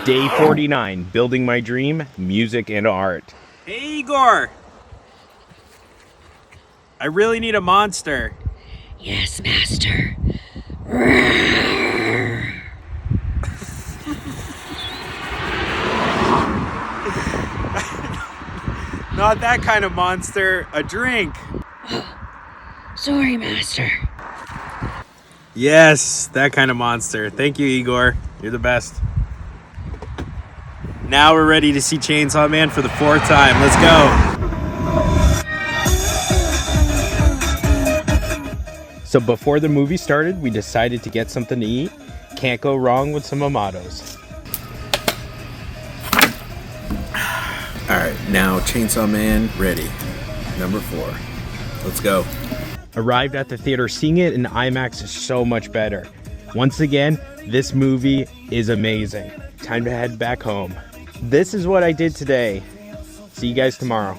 Day 49, building my dream, music and art. Hey, Igor! I really need a monster. Yes, master. Not that kind of monster, a drink. Sorry, master. Yes, that kind of monster. Thank you, Igor. You're the best. Now we're ready to see Chainsaw Man for the 4th time. Let's go. So before the movie started, we decided to get something to eat. Can't go wrong with some Amados. All right, now Chainsaw Man ready. Number 4. Let's go. Arrived at the theater, seeing it in IMAX is so much better. Once again, this movie is amazing. Time to head back home. This is what I did today. See you guys tomorrow.